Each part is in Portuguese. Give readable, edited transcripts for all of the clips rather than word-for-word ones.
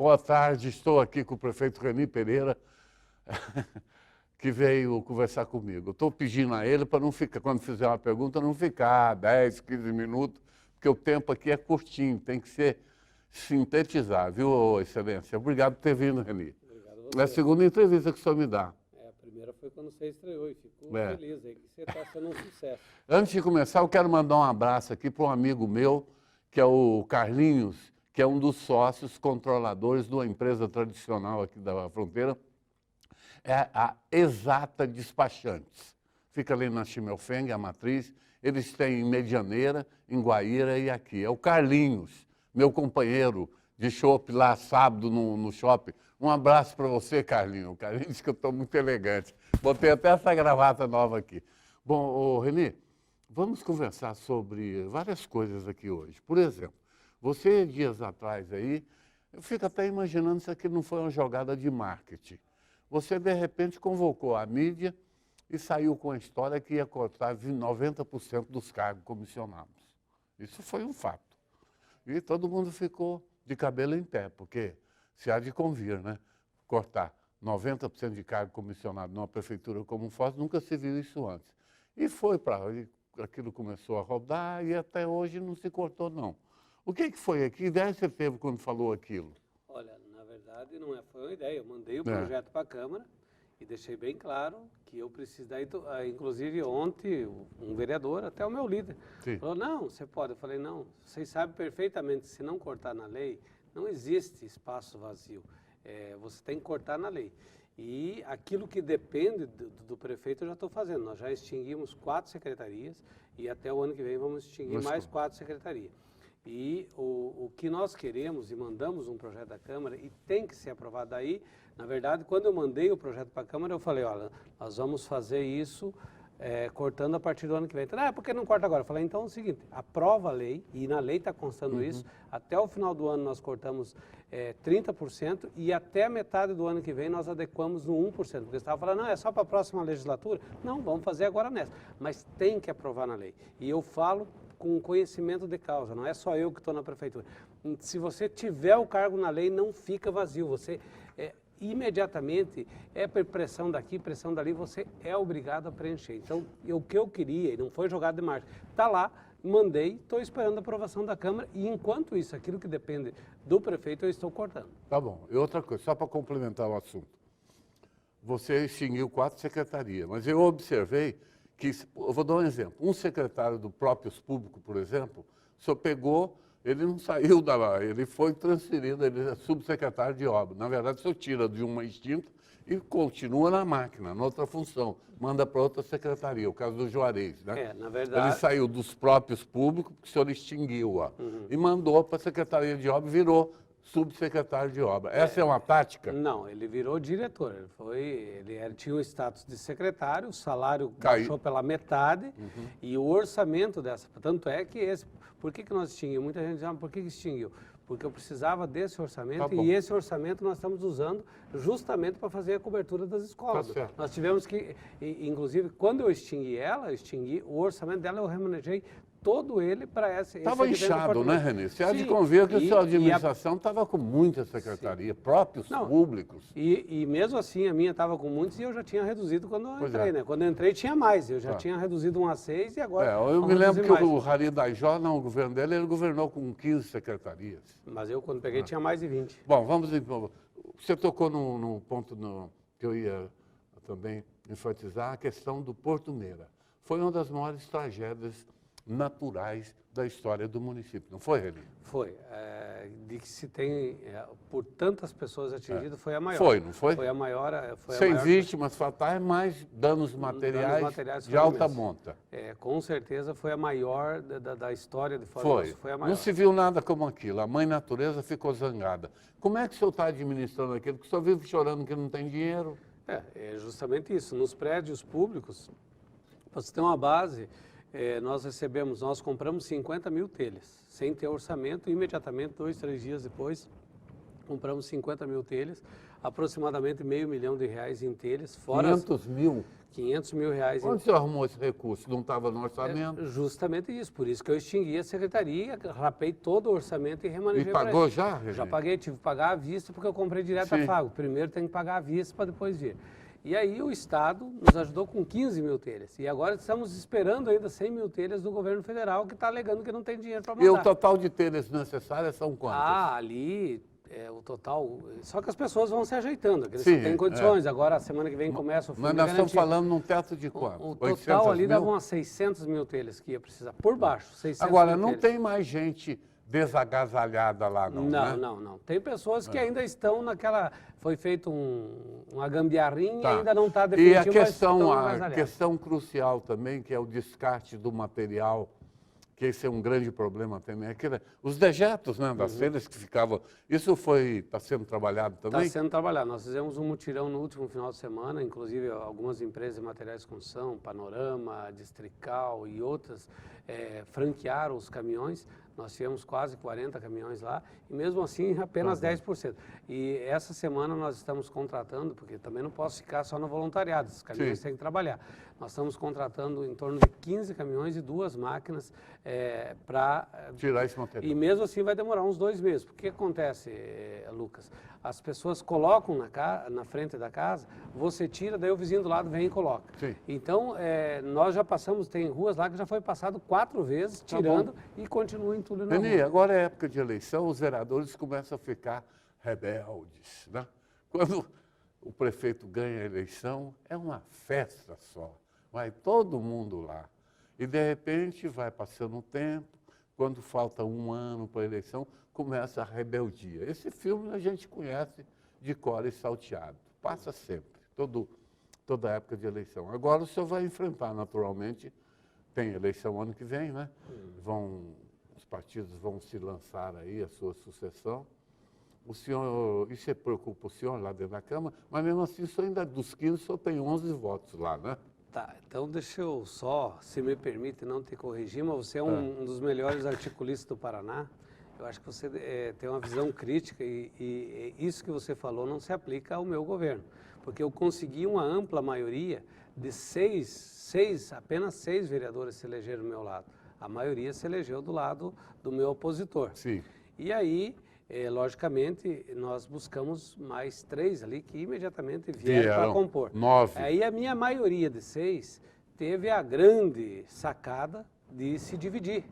Boa tarde, estou aqui com o prefeito Reni Pereira, que veio conversar comigo. Estou pedindo a ele para não ficar, quando fizer uma pergunta, não ficar 10, 15 minutos, porque o tempo aqui é curtinho, tem que ser sintetizar, viu, Excelência? Obrigado por ter vindo, Reni. Obrigado a você. É a segunda entrevista que o senhor me dá. A primeira foi quando você estreou e fico feliz aí que você está sendo um sucesso. Antes de começar, eu quero mandar um abraço aqui para um amigo meu, que é o Carlinhos, que é um dos sócios controladores de uma empresa tradicional aqui da fronteira, é a Exata Despachantes. Fica ali na Chimelfeng, a matriz. Eles têm em Medianeira, em Guaíra e aqui. É o Carlinhos, meu companheiro de chopp lá sábado no shopping. Um abraço para você, Carlinhos. O Carlinhos disse que eu estou muito elegante. Botei até essa gravata nova aqui. Bom, Reni, vamos conversar sobre várias coisas aqui hoje. Por exemplo, você, dias atrás aí, eu fico até imaginando se aquilo não foi uma jogada de marketing. Você, de repente, convocou a mídia e saiu com a história que ia cortar 90% dos cargos comissionados. Isso foi um fato. E todo mundo ficou de cabelo em pé, porque se há de convir, né? Cortar 90% de cargo comissionado numa prefeitura como Foz, nunca se viu isso antes. E foi para... aquilo começou a rodar e até hoje não se cortou, não. O que foi aqui? Que ideia você teve quando falou aquilo? Olha, na verdade não foi uma ideia. Eu mandei o projeto para a Câmara e deixei bem claro que eu preciso daí, inclusive ontem, um vereador, até o meu líder, falou, não, você pode. Eu falei, não, vocês sabem perfeitamente, se não cortar na lei, não existe espaço vazio. Você tem que cortar na lei. E aquilo que depende do prefeito eu já estou fazendo. Nós já extinguimos 4 secretarias e até o ano que vem vamos extinguir mais 4 secretarias. E o que nós queremos, e mandamos um projeto da Câmara, e tem que ser aprovado aí, na verdade, quando eu mandei o projeto para a Câmara, eu falei, olha, nós vamos fazer isso cortando a partir do ano que vem. Então, por que não corta agora? Eu falei, então é o seguinte, aprova a lei, e na lei está constando isso, até o final do ano nós cortamos 30%, e até a metade do ano que vem nós adequamos no 1%. Porque você estava falando, não, é só para a próxima legislatura? Não, vamos fazer agora nessa. Mas tem que aprovar na lei. E eu falo com conhecimento de causa, não é só eu que estou na prefeitura. Se você tiver o cargo na lei, não fica vazio, você imediatamente, pressão daqui, pressão dali, você é obrigado a preencher. Então, o que eu queria, e não foi jogado de marcha, está lá, mandei, estou esperando a aprovação da Câmara, e enquanto isso, aquilo que depende do prefeito, eu estou cortando. Tá bom. E outra coisa, só para complementar o assunto. Você extinguiu 4 secretarias, mas eu observei que, eu vou dar um exemplo, um secretário do Próprios Público, por exemplo, só pegou, ele não saiu da lá, ele foi transferido, ele é subsecretário de obra. Na verdade, o senhor tira de uma extinta e continua na máquina, noutra função, manda para outra secretaria, o caso do Juarez, né? Na verdade... Ele saiu dos Próprios Públicos, porque o senhor extinguiu, e mandou para a Secretaria de Obra, virou subsecretário de obra. Essa é uma tática? Não, ele virou diretor. Ele tinha o status de secretário, o salário baixou pela metade e o orçamento dessa. Tanto é que por que nós extinguimos? Muita gente diz, por que extinguiu? Porque eu precisava desse orçamento e esse orçamento nós estamos usando justamente para fazer a cobertura das escolas. Nós tivemos que, inclusive, quando eu extingui ela, o orçamento dela eu remanejei todo ele para essa... Estava inchado, né, Reni? Você há de convir que a sua administração estava com muita secretaria, próprios públicos. E mesmo assim, a minha estava com muitos e eu já tinha reduzido quando eu entrei, né? Quando eu entrei tinha mais, eu já tinha reduzido 1 a 6 e agora... eu me lembro que o Rari Daijó, o governo dele, ele governou com 15 secretarias. Mas eu, quando peguei, tinha mais de 20. Bom, vamos... Você tocou num ponto que eu ia também enfatizar, a questão do Porto Meira. Foi uma das maiores tragédias naturais da história do município, não foi, Reni? Foi. De que se tem, por tantas pessoas atingidas, foi a maior. Foi, não foi? Foi a maior. Sem vítimas fatais, mas danos materiais de alta monta. Com certeza foi a maior da história de Foz do Iguaçu. Foi a maior. Não se viu nada como aquilo. A mãe natureza ficou zangada. Como é que o senhor está administrando aquilo? Porque o senhor vive chorando que não tem dinheiro. É justamente isso. Nos prédios públicos, para você ter uma base... nós compramos 50 mil telhas, sem ter orçamento, imediatamente, 2, 3 dias depois, compramos 50 mil telhas. aproximadamente R$500 mil em telhas, fora 500 mil? R$500 mil. Onde você arrumou esse recurso? Não estava no orçamento? Justamente isso, por isso que eu extingui a secretaria, rapei todo o orçamento e remanejei. E pagou já, Regina? Já paguei, tive que pagar à vista porque eu comprei direto a Fago. Primeiro tem que pagar à vista para depois vir. E aí o Estado nos ajudou com 15 mil telhas. E agora estamos esperando ainda 100 mil telhas do governo federal, que está alegando que não tem dinheiro para mandar. E o total de telhas necessárias são quantas? Ali... o total, só que as pessoas vão se ajeitando, eles Sim, têm condições, agora a semana que vem começa o fundo. Mas nós estamos falando num teto de quanto? O total ali dava umas 600 mil telhas que ia precisar, por baixo, 600 Agora, mil não telhas. tem mais gente desagasalhada lá não, né? Não. Tem pessoas que ainda estão naquela, foi feito uma gambiarrinha e ainda não está definitivo. E a questão crucial também, que é o descarte do material, que esse é um grande problema também, os dejetos, né, das telhas que ficavam, isso está sendo trabalhado também? Está sendo trabalhado, nós fizemos um mutirão no último final de semana, inclusive algumas empresas de materiais de construção, Panorama, Districal e outras, franquearam os caminhões, nós tivemos quase 40 caminhões lá, e mesmo assim apenas 10%. E essa semana nós estamos contratando, porque também não posso ficar só no voluntariado, esses caminhões têm que trabalhar. Nós estamos contratando em torno de 15 caminhões e 2 máquinas para... tirar esse material. E mesmo assim vai demorar uns 2 meses. Porque o que acontece, Lucas? As pessoas colocam na frente da casa, você tira, daí o vizinho do lado vem e coloca. Sim. Então, nós já passamos, tem ruas lá que já foi passado 4 vezes, tirando e continua tudo na rua. Agora é época de eleição, os vereadores começam a ficar rebeldes, né? Quando o prefeito ganha a eleição, é uma festa só. Vai todo mundo lá. E, de repente, vai passando o tempo, quando falta 1 ano para a eleição, começa a rebeldia. Esse filme a gente conhece de cor e salteado. Passa sempre, toda época de eleição. Agora o senhor vai enfrentar, naturalmente, tem eleição ano que vem, né? Os partidos vão se lançar aí a sua sucessão. O senhor, isso preocupa o senhor lá dentro da Câmara, mas mesmo assim, o senhor ainda dos 15, o senhor tem 11 votos lá, né? Tá, então deixa eu só, se me permite não te corrigir, mas você é um dos melhores articulistas do Paraná. Eu acho que você tem uma visão crítica e isso que você falou não se aplica ao meu governo. Porque eu consegui uma ampla maioria de apenas 6 vereadores se elegeram do meu lado. A maioria se elegeu do lado do meu opositor. Sim. E aí... logicamente, nós buscamos mais 3 ali que imediatamente vieram para compor. 9. Aí a minha maioria de 6 teve a grande sacada de se dividiu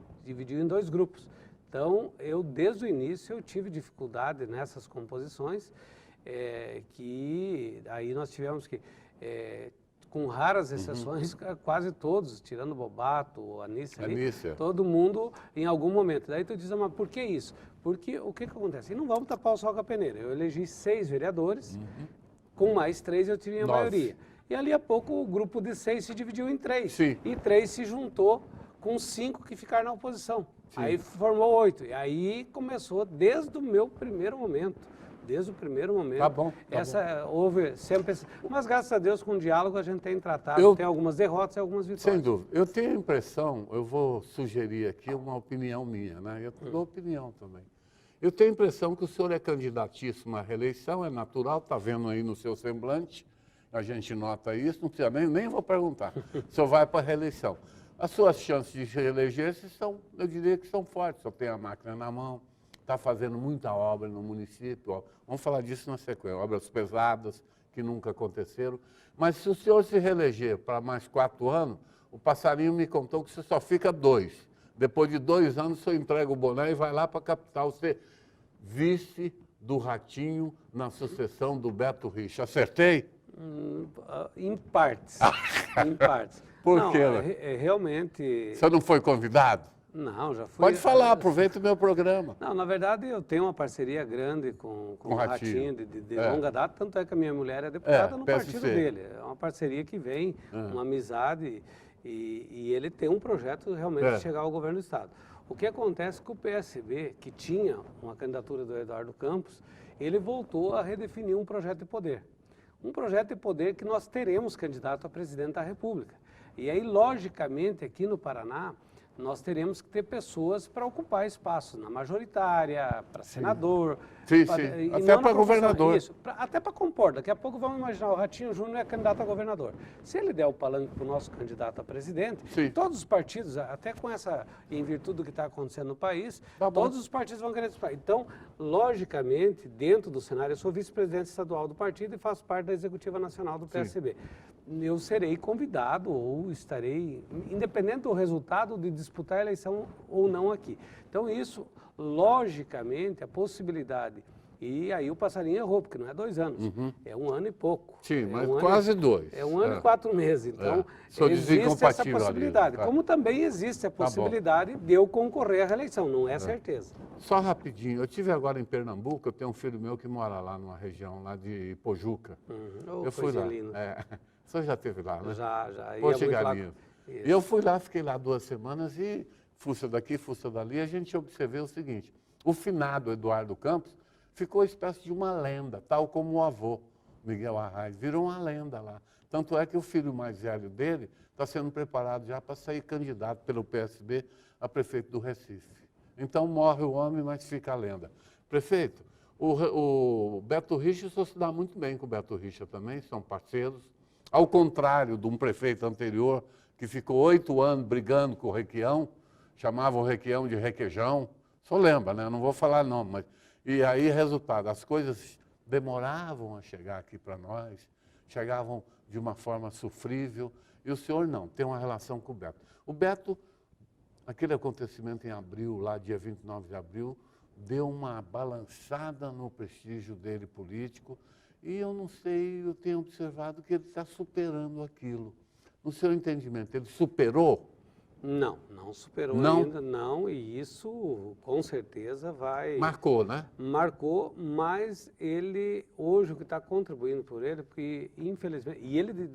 em 2 grupos. Então, desde o início, eu tive dificuldade nessas composições, que aí nós tivemos que... com raras exceções, quase todos, tirando o Bobato, a Anícia, todo mundo em algum momento. Daí tu diz, mas por que isso? Porque o que acontece? E não vamos tapar o sol com a peneira. Eu elegi 6 vereadores, com mais 3 eu tinha a maioria. E ali a pouco o grupo de 6 se dividiu em 3. Sim. E 3 se juntou com 5 que ficaram na oposição. Sim. Aí formou 8. E aí começou desde o meu primeiro momento. Desde o primeiro momento. Tá bom. Houve sempre... Mas, graças a Deus, com o diálogo a gente tem tratado. Tem algumas derrotas e algumas vitórias. Sem dúvida. Eu tenho a impressão, eu vou sugerir aqui uma opinião minha, né? Eu dou opinião também. Eu tenho a impressão que o senhor é candidatíssimo à reeleição, é natural, está vendo aí no seu semblante, a gente nota isso, não precisa nem vou perguntar. O senhor vai para a reeleição. As suas chances de reeleger-se são, eu diria que são fortes. O senhor tem a máquina na mão, está fazendo muita obra no município. Vamos falar disso na sequência. Obras pesadas que nunca aconteceram. Mas se o senhor se reeleger para mais 4 anos, o passarinho me contou que você só fica 2. Depois de 2 anos, o senhor entrega o boné e vai lá para a capital. Você vice do Ratinho na sucessão do Beto Rich. Acertei? Em partes. Em partes. Por quê? Realmente... Você não foi convidado? Não, já fui. Pode falar, aproveita o meu programa. Não, na verdade, eu tenho uma parceria grande com o Ratinho de longa data, tanto é que a minha mulher é deputada no partido dele. É uma parceria que vem, uma amizade, e ele tem um projeto realmente de chegar ao governo do Estado. O que acontece é que o PSB, que tinha uma candidatura do Eduardo Campos, ele voltou a redefinir um projeto de poder. Um projeto de poder que nós teremos candidato a presidente da República. E aí, logicamente, aqui no Paraná, nós teremos que ter pessoas para ocupar espaços na majoritária, para senador. Sim, sim. Até para governador. Isso, até para compor. Daqui a pouco vamos imaginar, o Ratinho Júnior é candidato a governador. Se ele der o palanque para o nosso candidato a presidente, sim, todos os partidos, até com essa, em virtude do que está acontecendo no país, todos os partidos vão querer disputar. Então, logicamente, dentro do cenário, eu sou vice-presidente estadual do partido e faço parte da executiva nacional do PSB. Sim. Eu serei convidado ou estarei, independente do resultado, de disputar a eleição ou não aqui. Então, isso, logicamente, a possibilidade, e aí o passarinho errou, porque não é 2 anos, é 1 ano e pouco. Sim, mas quase 2. É 1 ano e 4 meses, então existe essa possibilidade. Ali, como também existe a possibilidade de eu concorrer à reeleição, não é certeza. Só rapidinho, eu estive agora em Pernambuco, eu tenho um filho meu que mora lá numa região lá de Pojuca. Eu fui lá. O senhor já esteve lá, né? Já. Poxa, galinha. E eu fui lá, fiquei lá 2 semanas e fuça daqui, fuça dali, a gente observou o seguinte, o finado Eduardo Campos ficou espécie de uma lenda, tal como o avô, Miguel Arraes, virou uma lenda lá. Tanto é que o filho mais velho dele está sendo preparado já para sair candidato pelo PSB a prefeito do Recife. Então morre o homem, mas fica a lenda. Prefeito, o Beto Richa, o senhor se dá muito bem com o Beto Richa também, são parceiros. Ao contrário de um prefeito anterior que ficou 8 anos brigando com o Requião, chamavam o Requião de Requeijão. O senhor lembra, né? Eu não vou falar não, mas... E aí, resultado, as coisas demoravam a chegar aqui para nós, chegavam de uma forma sofrível, e o senhor não, tem uma relação com o Beto. O Beto, aquele acontecimento em abril, lá dia 29 de abril, deu uma balançada no prestígio dele político, e eu não sei, eu tenho observado que ele está superando aquilo. No seu entendimento, ele superou? Não superou ainda, não, e isso com certeza vai... Marcou, né? Marcou, mas ele, hoje o que está contribuindo por ele, porque infelizmente, e ele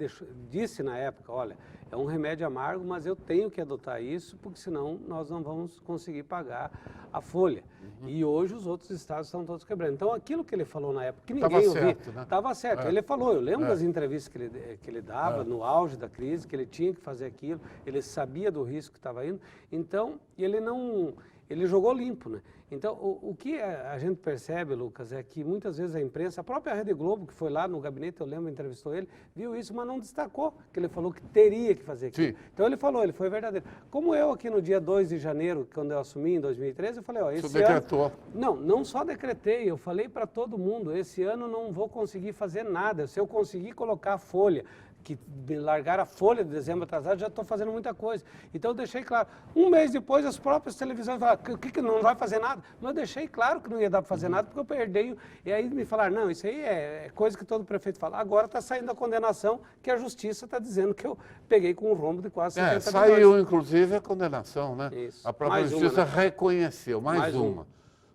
disse na época, olha, é um remédio amargo, mas eu tenho que adotar isso, porque senão nós não vamos conseguir pagar a folha. E hoje os outros estados estão todos quebrando. Então aquilo que ele falou na época, que ninguém ouvia, estava certo. Ele falou, eu lembro das entrevistas que ele dava no auge da crise, que ele tinha que fazer aquilo, ele sabia do risco que estava indo, então ele jogou limpo, né? Então, o que a gente percebe, Lucas, é que muitas vezes a imprensa, a própria Rede Globo, que foi lá no gabinete, eu lembro, entrevistou ele, viu isso, mas não destacou, que ele falou que teria que fazer aquilo. Sim. Então ele falou, ele foi verdadeiro. Como eu aqui no dia 2 de janeiro, quando eu assumi em 2013, eu falei, ó, esse ano... Você decretou? Não só decretei, eu falei para todo mundo, esse ano não vou conseguir fazer nada, se eu conseguir colocar a folha, que largaram a folha de dezembro atrasado, já estou fazendo muita coisa. Então eu deixei claro. Um mês depois, as próprias televisões falaram que não vai fazer nada. Mas eu deixei claro que não ia dar para fazer nada, porque eu perdi. E aí me falaram, não, isso aí é coisa que todo prefeito fala. Agora está saindo a condenação, que a justiça está dizendo que eu peguei com um rombo de quase 50 milhões. Saiu, inclusive, a condenação, né? Isso. A própria justiça reconheceu, mais uma.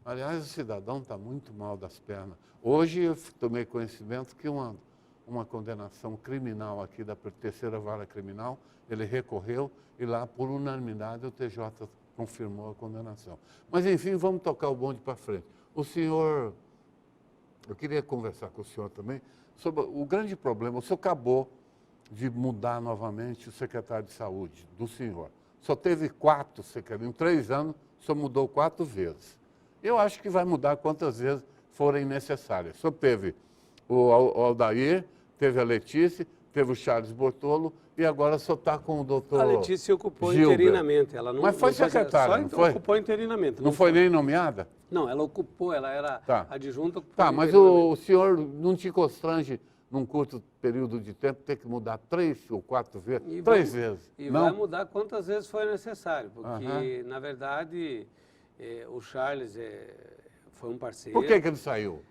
Aliás, o cidadão está muito mal das pernas. Hoje eu tomei conhecimento que uma condenação criminal aqui da 3ª Vara Criminal, ele recorreu e lá, por unanimidade, o TJ confirmou a condenação. Mas, enfim, vamos tocar o bonde para frente. O senhor, eu queria conversar com o senhor também sobre o grande problema. O senhor acabou de mudar novamente o secretário de Saúde do senhor. Só teve 4 secretários. Em 3 anos, o senhor mudou 4 vezes. Eu acho que vai mudar quantas vezes forem necessárias. O senhor teve o Aldair, teve a Letícia, teve o Charles Bortolo e agora só está com o doutor A Letícia ocupou interinamente. Ela não, mas foi secretária, não foi? Ocupou interinamente. Não foi nem nomeada? Não, ela ocupou, ela era adjunta. Tá, mas o senhor não te constrange, num curto período de tempo, ter que mudar 3 ou 4 vezes? 3 vezes. E não? Vai mudar quantas vezes for necessário, porque, na verdade, o Charles foi um parceiro. Por que ele saiu?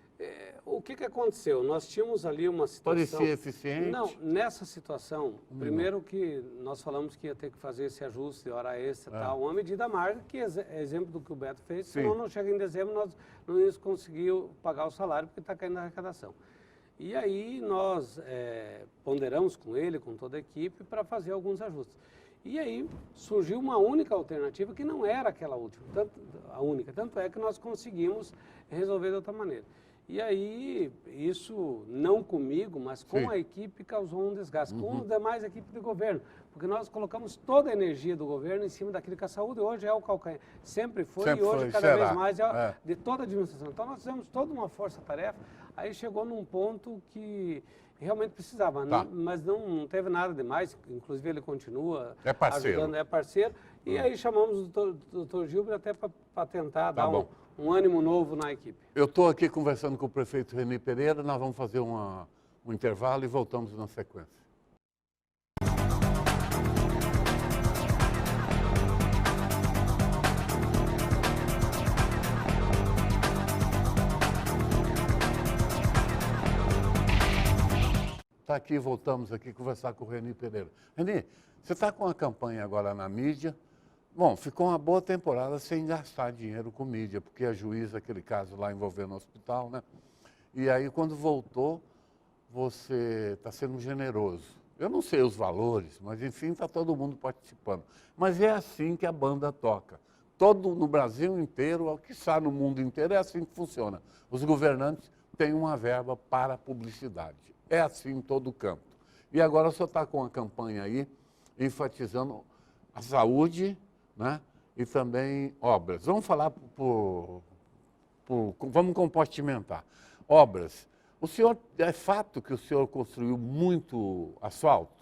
O que aconteceu? Nós tínhamos ali uma situação... Parecia eficiente? Não, nessa situação, primeiro que nós falamos que ia ter que fazer esse ajuste de hora extra e tal, uma medida amarga, que é exemplo do que o Beto fez, senão não chega em dezembro, nós não íamos conseguir pagar o salário, porque está caindo a arrecadação. E aí nós ponderamos com ele, com toda a equipe, para fazer alguns ajustes. E aí surgiu uma única alternativa que não era aquela última, a única, tanto é que nós conseguimos resolver de outra maneira. E aí, isso não comigo, mas com Sim. a equipe causou um desgaste, com as demais equipes de governo, porque nós colocamos toda a energia do governo em cima daquilo que a saúde hoje é o calcanhar. Sempre foi e hoje cada vez mais é de toda a administração. Então nós fizemos toda uma força-tarefa, aí chegou num ponto que realmente precisava, mas não teve nada demais, inclusive ele continua ajudando, é parceiro. E aí chamamos o doutor Gilber até para tentar dar um ânimo novo na equipe. Eu estou aqui conversando com o prefeito Reni Pereira, nós vamos fazer um intervalo e voltamos na sequência. Está aqui, voltamos aqui conversar com o Reni Pereira. Reni, você está com uma campanha agora na mídia. Bom, ficou uma boa temporada sem gastar dinheiro com mídia, porque a juíza, aquele caso lá envolvendo o hospital, né? E aí, quando voltou, você está sendo generoso. Eu não sei os valores, mas enfim, está todo mundo participando. Mas é assim que a banda toca. No Brasil inteiro, quiçá no mundo inteiro, é assim que funciona. Os governantes têm uma verba para publicidade. É assim em todo canto. E agora o senhor está com uma campanha aí, enfatizando a saúde, né? E também obras. Vamos falar vamos compartimentar. Obras. O senhor, é fato que o senhor construiu muito asfalto?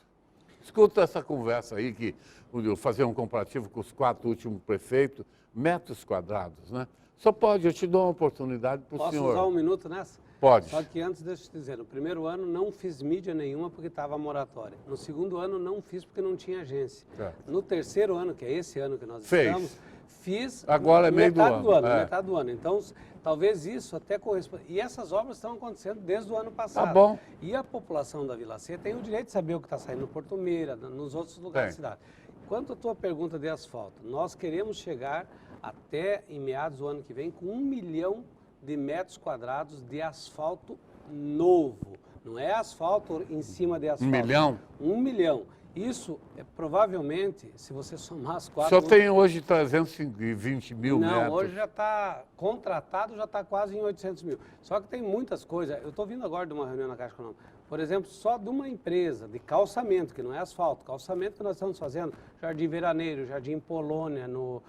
Escuta essa conversa aí, que eu fazer um comparativo com os 4 últimos prefeitos, metros quadrados, né? Só pode, eu te dou uma oportunidade para o senhor. Posso usar um minuto nessa? Pode. Só que antes, deixa eu te dizer, no primeiro ano não fiz mídia nenhuma porque estava moratória. No segundo ano não fiz porque não tinha agência. No terceiro ano, que é esse ano que nós estamos, fiz agora é meio do ano. Metade do ano. Então, talvez isso até corresponda. E essas obras estão acontecendo desde o ano passado. Tá bom. E a população da Vila C tem o direito de saber o que está saindo no Porto Meira, nos outros lugares da cidade. Quanto à tua pergunta de asfalto, nós queremos chegar até em meados do ano que vem com 1 milhão de metros quadrados de asfalto novo. Não é asfalto em cima de asfalto. 1 milhão? 1 milhão. Isso, provavelmente, se você somar as 4... Só tem hoje 320 mil metros. Não, hoje já está contratado, já está quase em 800 mil. Só que tem muitas coisas. Eu estou vindo agora de uma reunião na Caixa Econômica. Por exemplo, só de uma empresa de calçamento, que não é asfalto, calçamento que nós estamos fazendo, Jardim Veraneiro, Jardim Polônia, no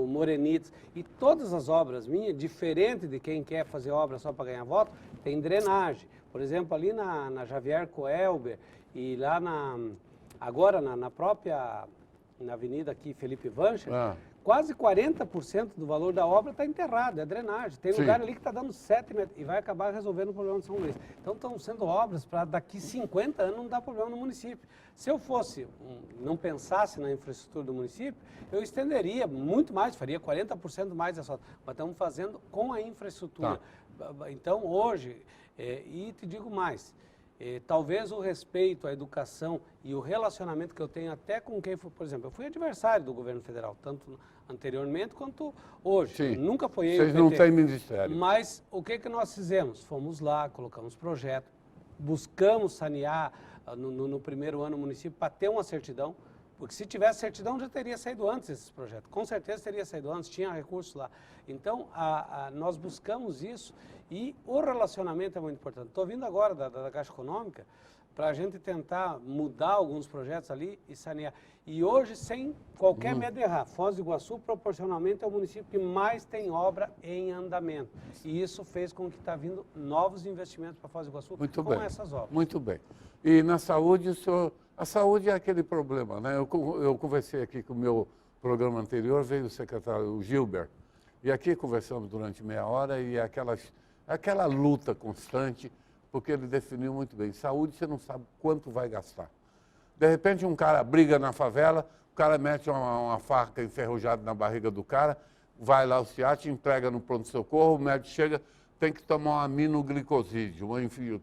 Morenites, e todas as obras minhas, diferente de quem quer fazer obra só para ganhar voto, tem drenagem. Por exemplo, ali na Javier Coelber e lá agora na própria avenida aqui, Felipe Vancher, quase 40% do valor da obra está enterrado, é drenagem. Tem lugar ali que está dando 7 metros e vai acabar resolvendo o problema de São Luís. Então estão sendo obras para daqui 50 anos não dar problema no município. Se eu não pensasse na infraestrutura do município, eu estenderia muito mais, faria 40% mais asfalto. Mas estamos fazendo com a infraestrutura. Então hoje, e te digo mais, talvez o respeito à educação e o relacionamento que eu tenho até com quem foi, por exemplo, eu fui adversário do governo federal, tanto anteriormente quanto hoje. Sim. Nunca foi Vocês não têm ministério. Mas o que nós fizemos? Fomos lá, colocamos projeto, buscamos sanear no primeiro ano o município para ter uma certidão, porque se tivesse certidão já teria saído antes esse projeto, com certeza teria saído antes, tinha recursos lá. Então, nós buscamos isso e o relacionamento é muito importante. Estou vindo agora da Caixa Econômica para a gente tentar mudar alguns projetos ali e sanear. E hoje, sem qualquer medo de errar, Foz do Iguaçu proporcionalmente é o município que mais tem obra em andamento. E isso fez com que está vindo novos investimentos para Foz do Iguaçu com essas obras. Muito bem. E na saúde, a saúde é aquele problema, né? Eu conversei aqui com o meu programa anterior, veio o secretário Gilber, e aqui conversamos durante meia hora e aquela luta constante, porque ele definiu muito bem, saúde você não sabe quanto vai gastar. De repente um cara briga na favela, o cara mete uma faca enferrujada na barriga do cara, vai lá o CIAT, entrega no pronto-socorro, o médico chega, tem que tomar um aminoglicosídeo,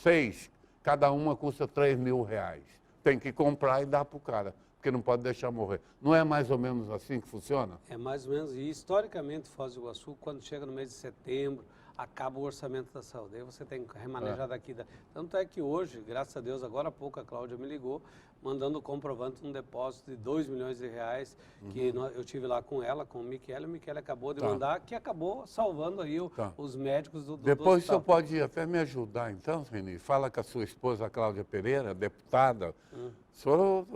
6, cada uma custa R$3.000. Tem que comprar e dar para o cara, porque não pode deixar morrer. Não é mais ou menos assim que funciona? É mais ou menos, e historicamente Foz do Iguaçu, quando chega no mês de setembro, acaba o orçamento da saúde. Aí você tem que remanejar daqui. Tanto é que hoje, graças a Deus, agora há pouco a Cláudia me ligou, mandando o comprovante de um depósito de R$2 milhões, que eu tive lá com ela, com o Michele acabou de mandar, que acabou salvando aí os médicos do Depois hospital. o senhor pode até me ajudar, então, Reni. Fala com a sua esposa, Cláudia Pereira, deputada. O senhor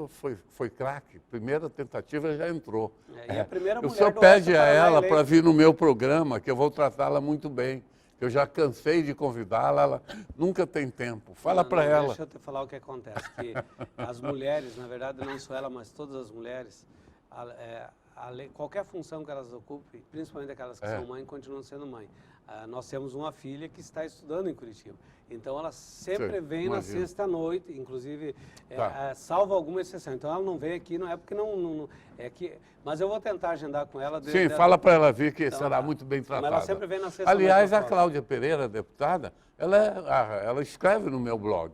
foi craque, primeira tentativa já entrou. E a primeira mulher o senhor do pede Oeste a ela eleita. para vir no meu programa, que eu vou tratá-la muito bem. Eu já cansei de convidá-la, ela nunca tem tempo. Fala para ela. Deixa eu te falar o que acontece, que as mulheres, na verdade, não só ela, mas todas as mulheres, qualquer função que elas ocupem, principalmente aquelas que são mãe, continuam sendo mãe. Nós temos uma filha que está estudando em Curitiba. Então, ela sempre vem na sexta-noite, inclusive, salvo alguma exceção. Então, ela não vem aqui, não é porque mas eu vou tentar agendar com ela. Sim, fala para ela vir, que será muito bem tratada. Mas ela sempre vem na sexta-noite. Aliás, a Cláudia Pereira, deputada, ela escreve no meu blog.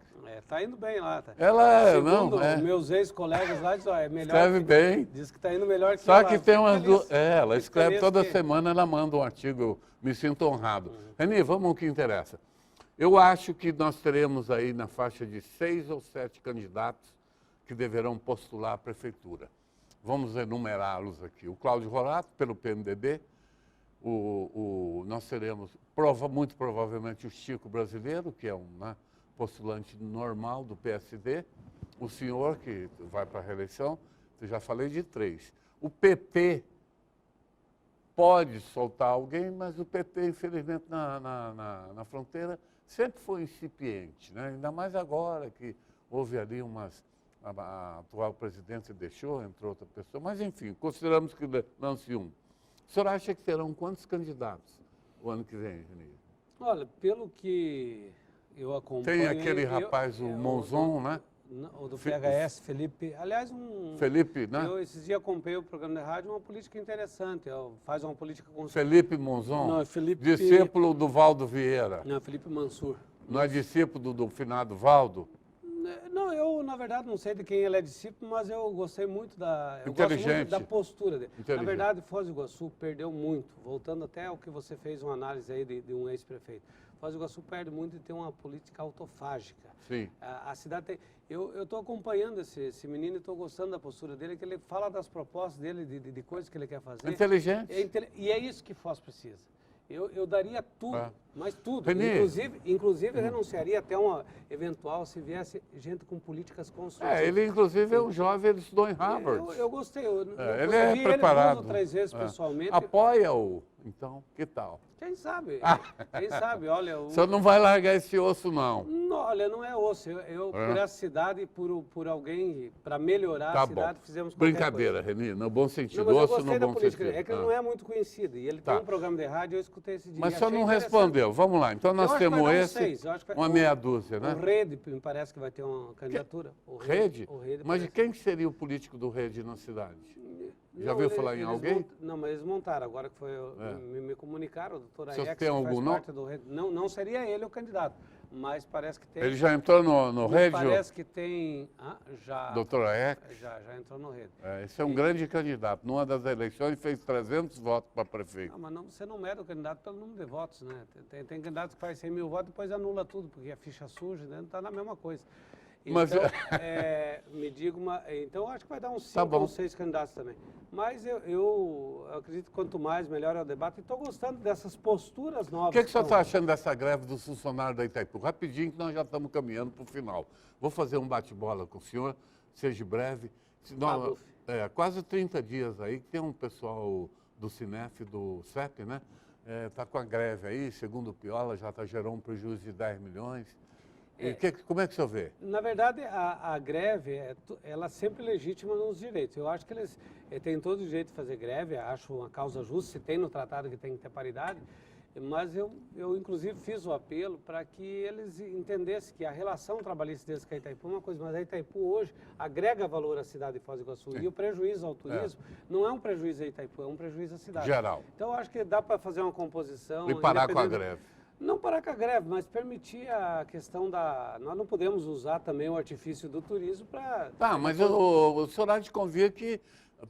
Tá indo bem lá. Tá. Ela, segundo meus ex-colegas lá, diz, é melhor. Escreve bem. Diz que está indo melhor que Só ela. que tem umas duas. Ela escreve toda semana, ela manda um artigo, eu me sinto honrado. Reni, vamos ao que interessa. Eu acho que nós teremos aí na faixa de 6 ou 7 candidatos que deverão postular a prefeitura. Vamos enumerá-los aqui. O Cláudio Horato, pelo PMDB. Nós teremos, muito provavelmente, o Chico Brasileiro, que é um postulante normal do PSD. O senhor, que vai para a reeleição, eu já falei de 3. O PP pode soltar alguém, mas o PP, infelizmente, na fronteira, sempre foi incipiente, né? Ainda mais agora que houve ali a atual presidente deixou, entrou outra pessoa. Mas, enfim, consideramos que lance um. O senhor acha que terão quantos candidatos o ano que vem, Reni? Olha, pelo que eu acompanho... Tem aquele rapaz, o Monzon, né? O do PHS, Felipe. Aliás, Felipe, né? Eu esses dias acompanhei o programa de rádio, uma política interessante. Faz uma política construtiva. Felipe Monzon? Não, é Felipe... Discípulo do Valdo Vieira. Não, Felipe Mansur. Não é discípulo do finado Valdo? Não, eu, na verdade, não sei de quem ele é discípulo, mas eu gostei muito Inteligente. Gosto muito da postura dele. Na verdade, Foz do Iguaçu perdeu muito, voltando até ao que você fez uma análise aí de um ex-prefeito. Foz do Iguaçu perde muito de ter uma política autofágica. Sim. A cidade tem... Eu estou acompanhando esse menino e estou gostando da postura dele, que ele fala das propostas dele, de coisas que ele quer fazer. Inteligente. E é isso que Foz precisa. Eu daria tudo, mas tudo. Reni. Inclusive renunciaria até uma eventual se viesse gente com políticas construtivas. Ele, inclusive, é um jovem, ele estudou em Harvard. Eu gostei. Ele é preparado. Ele 2 ou 3 vezes pessoalmente. Apoia-o, então, que tal? Quem sabe? Quem sabe? Olha, O senhor não vai largar esse osso, não. Olha, não é osso. Por essa cidade, por alguém, para melhorar a cidade, fizemos qualquer Brincadeira, coisa. Reni, no bom sentido. Não, mas osso no bom sentido. É que ele não é muito conhecido. E ele tem um programa de rádio, eu escutei esse dia. Mas o senhor não respondeu. Vamos lá. Então nós temos uma meia dúzia, né? O Rede, me parece que vai ter uma candidatura. Rede? Mas quem seria o político do Rede na cidade? Já ouviu falar em alguém? Não, mas eles montaram. Agora que me comunicaram, o doutor Aiex, tem algum nome? Não seria ele o candidato, mas parece que tem... Ele já entrou no Rede? Parece que tem... já. Doutor Aiex? Já entrou no Rede. Esse é um grande candidato. Numa das eleições fez 300 votos para prefeito. Mas você não mede o candidato pelo número de votos, né? Tem candidato que faz 100 mil votos e depois anula tudo, porque a ficha suja, né? Não está na mesma coisa. Então, me diga então, acho que vai dar uns 5 ou 6 candidatos também. Mas eu acredito que quanto mais, melhor é o debate. E estou gostando dessas posturas novas. O que o senhor está achando dessa greve dos funcionários da Itaipu? Rapidinho, que nós já estamos caminhando para o final. Vou fazer um bate-bola com o senhor, seja breve. Quase 30 dias aí, que tem um pessoal do Cinef, do CEP, né? Está com a greve aí, segundo o Piola, já gerou um prejuízo de 10 milhões. Como é que o senhor vê? Na verdade, a greve, ela é sempre legítima nos direitos. Eu acho que eles têm todo o direito de fazer greve, acho uma causa justa, se tem no tratado que tem que ter paridade, mas eu inclusive, fiz o apelo para que eles entendessem que a relação trabalhista deles com a Itaipu é uma coisa, mas a Itaipu hoje agrega valor à cidade de Foz do Iguaçu. Sim. E o prejuízo ao turismo não é um prejuízo à Itaipu, é um prejuízo à cidade. Geral. Então, eu acho que dá para fazer uma composição... E parar com a greve. Não parar com a greve, mas permitir a questão da... Nós não podemos usar também o artifício do turismo para... Mas o senhor há de convir que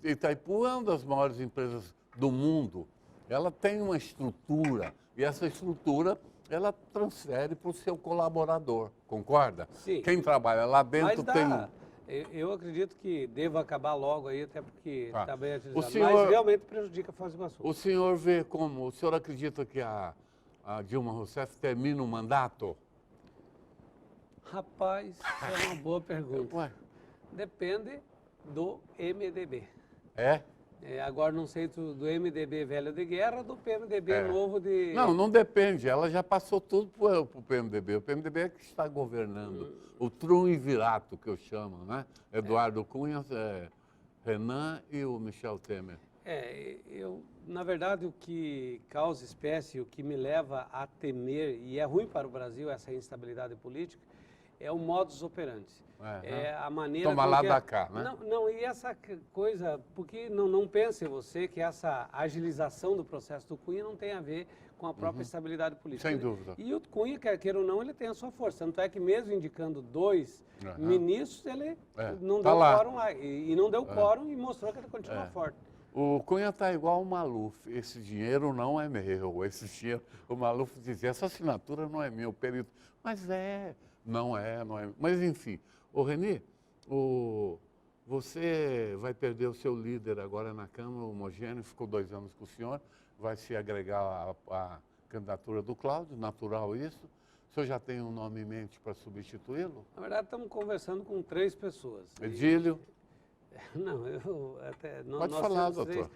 Itaipu é uma das maiores empresas do mundo. Ela tem uma estrutura E essa estrutura, ela transfere para o seu colaborador, concorda? Sim. Quem trabalha lá dentro tem... Eu acredito que deva acabar logo aí, até porque está bem utilizado. Senhor, mas realmente prejudica a Foz do Iguaçu. O senhor vê como... O senhor acredita que a Dilma Rousseff termina o mandato? Rapaz, é uma boa pergunta. Ué? Depende do MDB. É? Agora não sei do MDB velho de guerra ou do PMDB novo de... Não depende. Ela já passou tudo para o PMDB. O PMDB é que está governando. O triunvirato, que eu chamo, né? Eduardo Cunha, Renan e o Michel Temer. Na verdade, o que causa espécie, o que me leva a temer, e é ruim para o Brasil essa instabilidade política, é o modus operandi. A maneira... Toma lá da cá, né? Não, e essa coisa, porque não pense você que essa agilização do processo do Cunha não tem a ver com a própria estabilidade política. Sem dúvida. E o Cunha, quer queira ou não, ele tem a sua força. Tanto é que mesmo indicando 2 ministros, ele não deu quórum lá. E não deu quórum e mostrou que ele continua forte. O Cunha está igual o Maluf. Esse dinheiro não é meu. Esse dinheiro, o Maluf dizia, essa assinatura não é minha, o perito. Mas não é. Mas enfim, Reni, você vai perder o seu líder agora na Câmara, o Homogêneo, ficou 2 anos com o senhor, vai se agregar à candidatura do Cláudio, natural isso. O senhor já tem um nome em mente para substituí-lo? Na verdade, estamos conversando com 3 pessoas. Edílio? Não, eu até... Pode falar, doutor.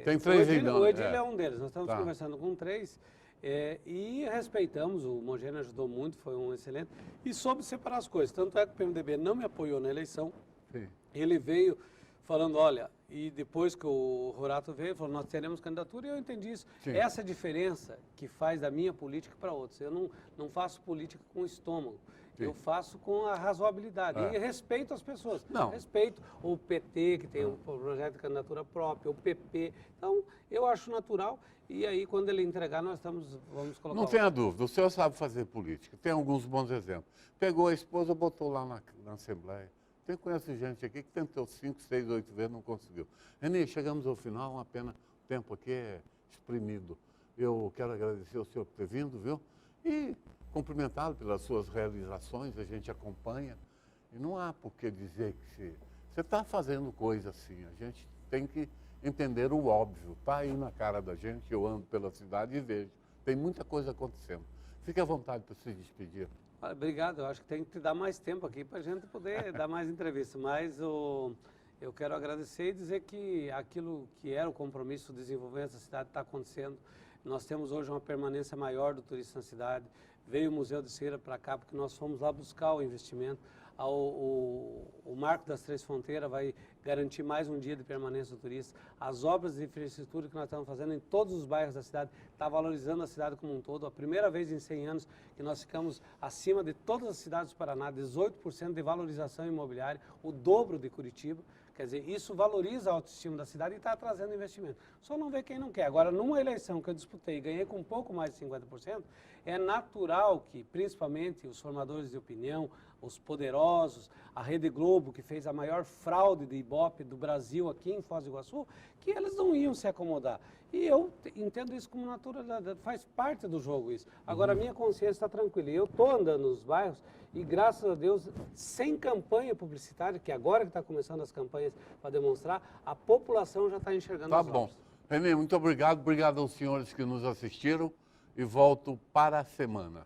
Tem 3 ainda. O Edílio é um deles. Nós estamos conversando com 3 e respeitamos. O Homogêneo ajudou muito, foi um excelente. E soube separar as coisas. Tanto é que o PMDB não me apoiou na eleição. Sim. Ele veio falando, olha, e depois que o Horácio veio, falou, nós teremos candidatura, e eu entendi isso. Sim. Essa diferença que faz da minha política para outros. Eu não faço política com estômago. Sim. Eu faço com a razoabilidade e respeito as pessoas. Respeito o PT, que tem um projeto de candidatura própria, o PP. Então, eu acho natural. E aí, quando ele entregar, vamos colocar... Não tenha dúvida, o senhor sabe fazer política. Tem alguns bons exemplos. Pegou a esposa, botou lá na Assembleia. Conheço gente aqui que tentou 5, 6, 8 vezes, não conseguiu. Reni, chegamos ao final, uma pena, o tempo aqui é exprimido. Eu quero agradecer ao senhor por ter vindo, viu? E cumprimentá-lo pelas suas realizações, a gente acompanha. E não há por que dizer que você está fazendo coisa assim. A gente tem que entender o óbvio. Está aí na cara da gente, eu ando pela cidade e vejo. Tem muita coisa acontecendo. Fique à vontade para se despedir. Obrigado, eu acho que tem que te dar mais tempo aqui para a gente poder dar mais entrevista, mas eu quero agradecer e dizer que aquilo que era o compromisso do desenvolvimento da cidade está acontecendo. Nós temos hoje uma permanência maior do turista na cidade, veio o Museu de Cera para cá porque nós fomos lá buscar o investimento. O Marco das Três Fronteiras vai garantir mais um dia de permanência do turista. As obras de infraestrutura que nós estamos fazendo em todos os bairros da cidade está valorizando a cidade como um todo. A primeira vez em 100 anos que nós ficamos acima de todas as cidades do Paraná, 18% de valorização imobiliária, o dobro de Curitiba. Quer dizer, isso valoriza a autoestima da cidade e está trazendo investimento. Só não vê quem não quer. Agora, numa eleição que eu disputei e ganhei com um pouco mais de 50%, é natural que, principalmente, os formadores de opinião, os poderosos, a Rede Globo, que fez a maior fraude de Ibope do Brasil aqui em Foz do Iguaçu, que eles não iam se acomodar. E eu entendo isso como naturalidade, faz parte do jogo isso. Agora, a minha consciência está tranquila. Eu estou andando nos bairros e, graças a Deus, sem campanha publicitária, que agora que está começando as campanhas para demonstrar, a população já está enxergando as obras. Tá bom. Reni, muito obrigado. Obrigado aos senhores que nos assistiram e volto para a semana.